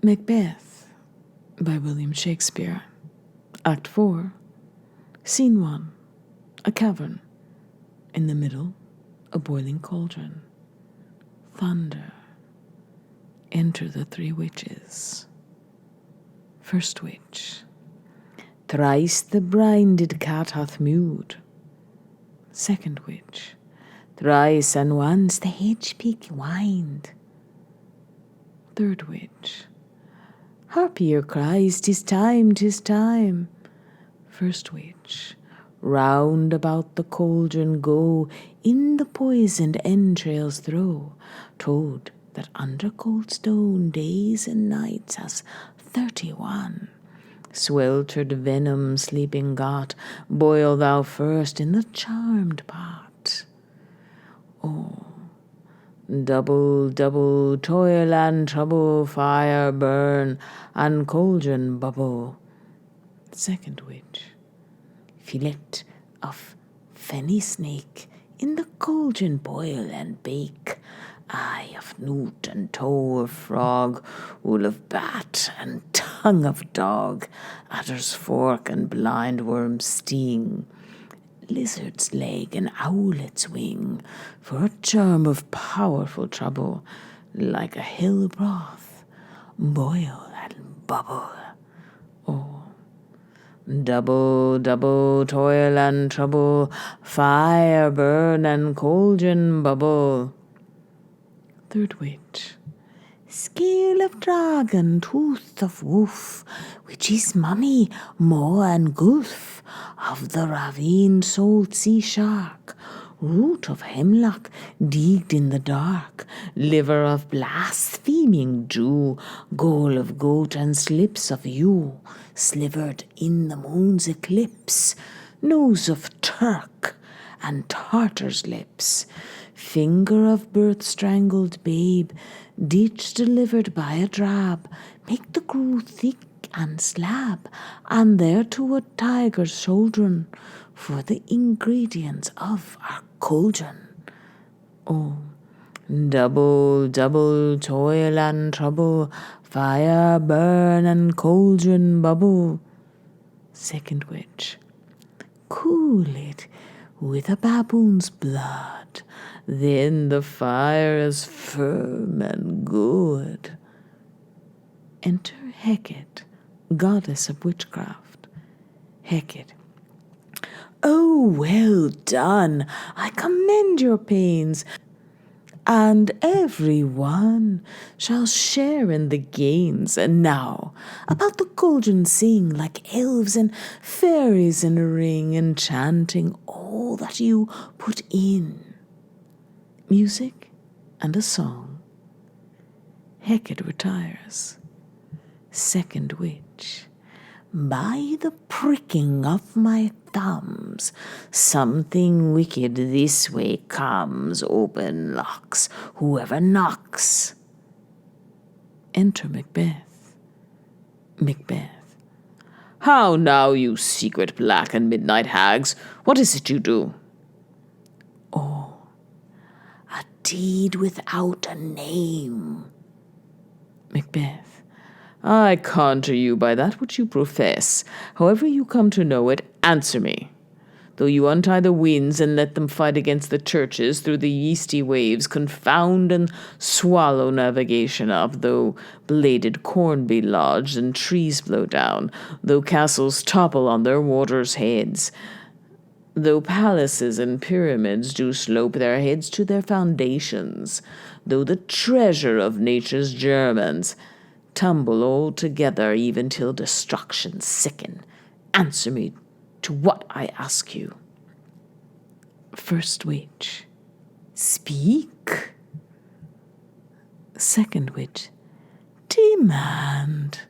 Macbeth by William Shakespeare. Act 4, Scene 1, a cavern. In the middle, a boiling cauldron. Thunder. Enter the 3 witches. First witch. Thrice the brinded cat hath mewed. Second witch. Thrice and once the hedge-pig whined. Third witch. Harpier cries, 'tis time, 'tis time. First witch. Round about the cauldron go, in the poisoned entrails throw. Toad that under cold stone days and nights has 31. Sweltered venom sleeping got, boil thou first in the charmed pot. Oh, double, double toil and trouble, fire burn and cauldron bubble. Second witch. Fillet of fenny snake in the cauldron boil and bake. Eye of newt and toe of frog, wool of bat and tongue of dog, adder's fork and blind worm's sting, lizard's leg and owlet's wing, for a germ of powerful trouble, like a hill broth, boil and bubble. Oh, double, double toil and trouble, fire burn and cauldron bubble. Third witch. Scale of dragon, tooth of wolf, which is mummy, maw and gulf, of the ravine salt sea shark, root of hemlock digged in the dark, liver of blaspheming Jew, gall of goat and slips of ewe, slivered in the moon's eclipse, nose of Turk and Tartar's lips, finger of birth-strangled babe, ditch delivered by a drab, make the gruel thick and slab, and thereto a tiger's children, for the ingredients of our cauldron. Oh, double, double toil and trouble, fire burn and cauldron bubble. Second witch. Cool it with a baboon's blood, then the fire is firm and good. Enter Hecate, goddess of witchcraft. Hecate. Oh, well done, I commend your pains, and every one shall share in the gains. And now, about the cauldron sing, like elves and fairies in a ring, enchanting all that you put in. Music and a song. Hecate retires. Second witch. By the pricking of my thumbs, something wicked this way comes. Open locks, whoever knocks. Enter Macbeth. Macbeth. How now, you secret black and midnight hags? What is it you do? Oh, a deed without a name. Macbeth. I conjure you by that which you profess. However you come to know it, answer me. Though you untie the winds and let them fight against the churches through the yeasty waves, confound and swallow navigation up, though bladed corn be lodged and trees blow down, though castles topple on their waters' heads, though palaces and pyramids do slope their heads to their foundations, though the treasure of nature's germans tumble all together even till destruction sicken. Answer me to what I ask you. First witch. Speak. Second witch. Demand.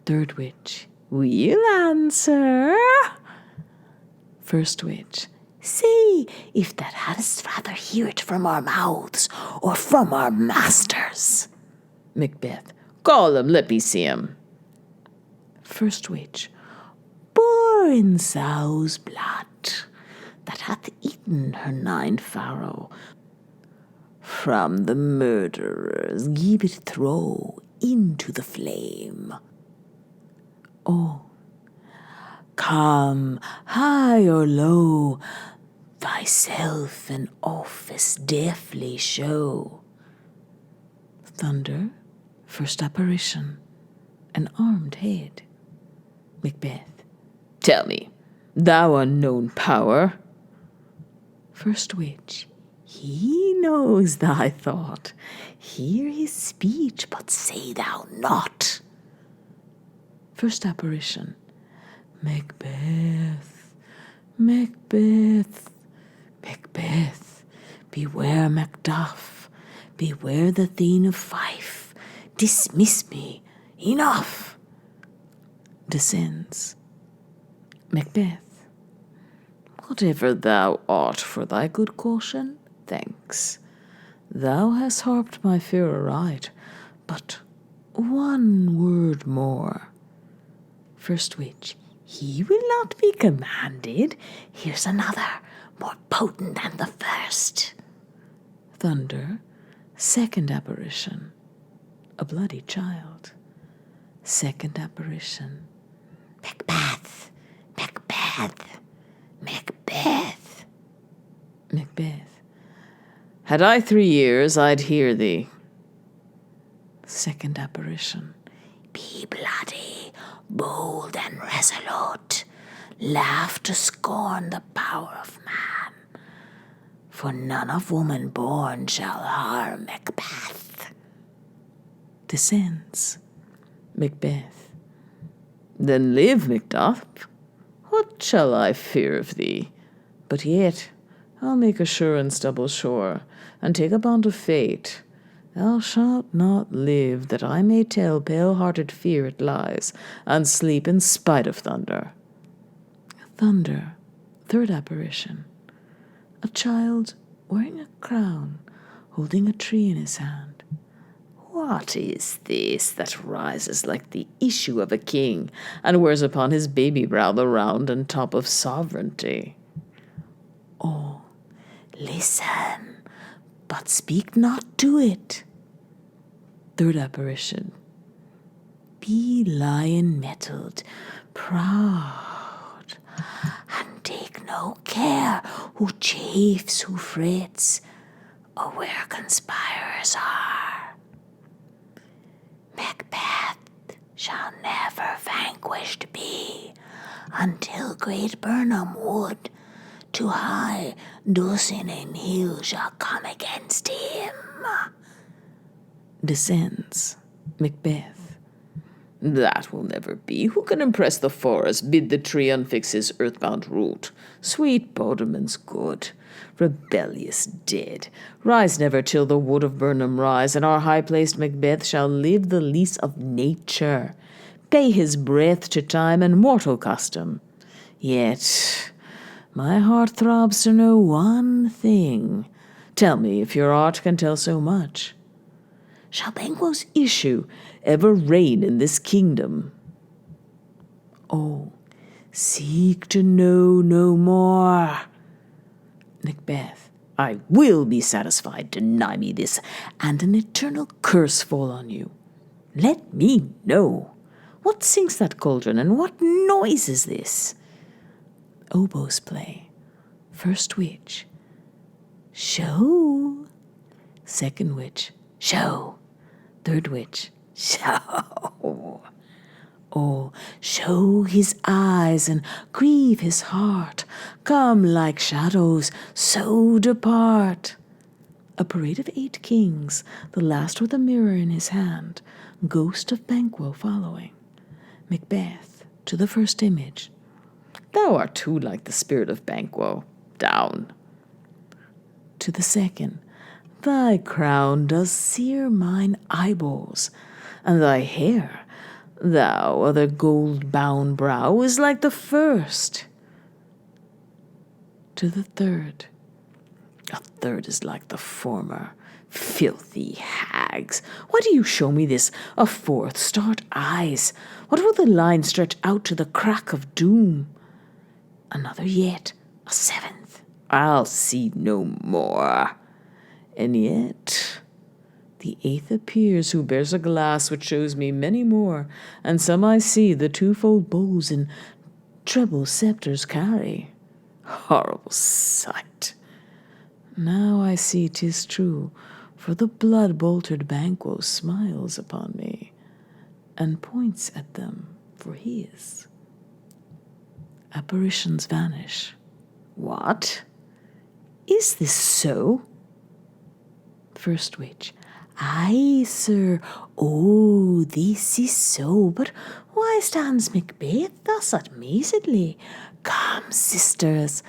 Third witch. We'll answer. First witch. Say, if thou hadst rather hear it from our mouths or from our masters. Macbeth. Call him, let me see him. First witch. Boar in sow's blood, that hath eaten her 9 farrow. from the murderers give it throw into the flame. Oh, come, high or low, thyself an office deftly show. Thunder, first apparition, an armed head. Macbeth. Tell me, thou unknown power. First witch. He knows thy thought. Hear his speech, but say thou not. First apparition. Macbeth, Macbeth, Macbeth. Beware Macduff, beware the Thane of Fife. Dismiss me, enough. Descends. Macbeth. Whatever thou art for thy good caution, thanks. Thou hast harped my fear aright, but one word more. First witch. He will not be commanded. Here's another, more potent than the first. Thunder, second apparition. A bloody child. Second apparition. Macbeth, Macbeth, Macbeth. Macbeth. Had I 3 years, I'd hear thee. Second apparition. Be bloody, bold and resolute. Laugh to scorn the power of man. For none of woman born shall harm Macbeth. Descends. Macbeth. Then live, Macduff. What shall I fear of thee? But yet I'll make assurance double sure, and take a bond of fate. Thou shalt not live, that I may tell pale-hearted fear it lies, and sleep in spite of thunder. Thunder, third apparition. A child wearing a crown, holding a tree in his hand. What is this that rises like the issue of a king, and wears upon his baby brow the round and top of sovereignty? Oh, listen, but speak not to it. Third apparition. Be lion-mettled, proud, and take no care who chafes, who frets, or where conspirers are. Macbeth shall never vanquished be, until great Burnham wood to high Dulcinane hill shall come against him. Descends. Macbeth. That will never be. Who can impress the forest, bid the tree unfix his earthbound root? Sweet Bodeman's good, rebellious dead, rise never till the wood of Burnham rise, and our high-placed Macbeth shall live the lease of nature, pay his breath to time and mortal custom. Yet my heart throbs to know one thing. Tell me, if your art can tell so much. Shall Banquo's issue ever reign in this kingdom? Oh, seek to know no more. Macbeth. I will be satisfied. Deny me this, and an eternal curse fall on you. Let me know. What sinks that cauldron, and what noise is this? Oboes play. First witch. Show. Second witch. Show. Third witch. Show. Oh, show his eyes and grieve his heart. Come like shadows, so depart. A parade of 8 kings, the last with a mirror in his hand, ghost of Banquo following. Macbeth, to the first image. Thou art too like the spirit of Banquo. Down. To the second. Thy crown does sear mine eyeballs, and thy hair, thou other gold-bound brow, is like the first. To the third. A third is like the former. Filthy hags, why do you show me this? A fourth, start eyes. What will the line stretch out to the crack of doom? Another yet, a 7th. I'll see no more. And yet the eighth appears, who bears a glass which shows me many more, and some I see the twofold bows and treble sceptres carry. Horrible sight! Now I see 'tis true, for the blood-boltered Banquo smiles upon me, and points at them for his. Apparitions vanish. What? Is this so? First Witch. Aye, sir. Oh, this is so. But why stands Macbeth thus amazedly? Come, sisters,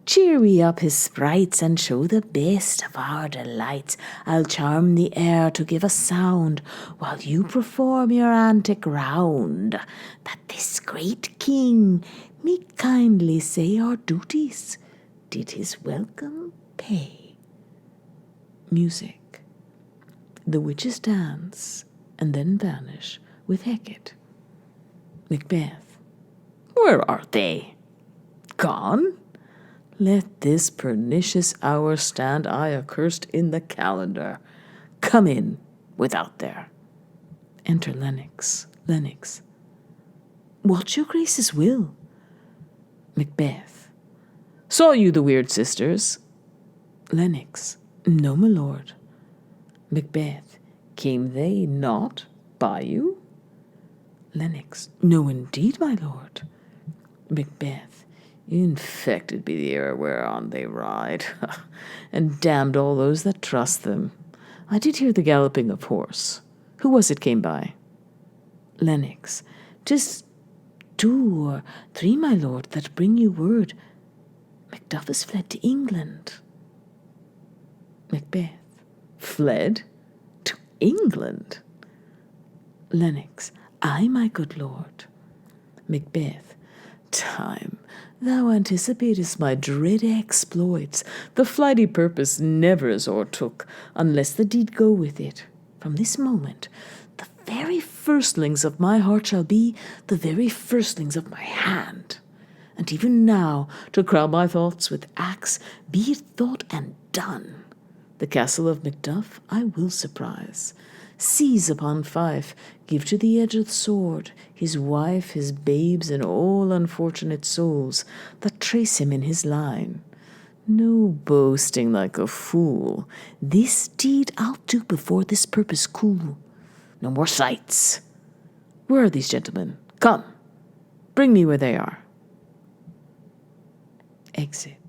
cheer we up his sprites and show the best of our delights. I'll charm the air to give a sound while you perform your antic round, that this great king may kindly say our duties did his welcome pay. Music. The witches dance and then vanish with Hecate. Macbeth. Where are they? Gone? Let this pernicious hour stand I accursed in the calendar. Come in without there. Enter Lennox. Lennox. What your graces will? Macbeth. Saw you the weird sisters? Lennox. No, my lord. Macbeth. Came they not by you? Lennox. No, indeed, my lord. Macbeth. Infected be the air whereon they ride, and damned all those that trust them. I did hear the galloping of horse. Who was it came by? Lennox. 'Tis 2 or 3, my lord, that bring you word. Macduff is fled to England. Macbeth. Fled to England? Lennox. Aye, my good lord. Macbeth. Time, thou anticipatest my dread exploits. The flighty purpose never is o'ertook, unless the deed go with it. From this moment, the very firstlings of my heart shall be the very firstlings of my hand. And even now, to crown my thoughts with axe, be it thought and done. The castle of Macduff I will surprise, seize upon Fife, give to the edge of the sword his wife, his babes, and all unfortunate souls that trace him in his line. No boasting like a fool. This deed I'll do before this purpose cool. No more sights. Where are these gentlemen? Come, bring me where they are. Exit.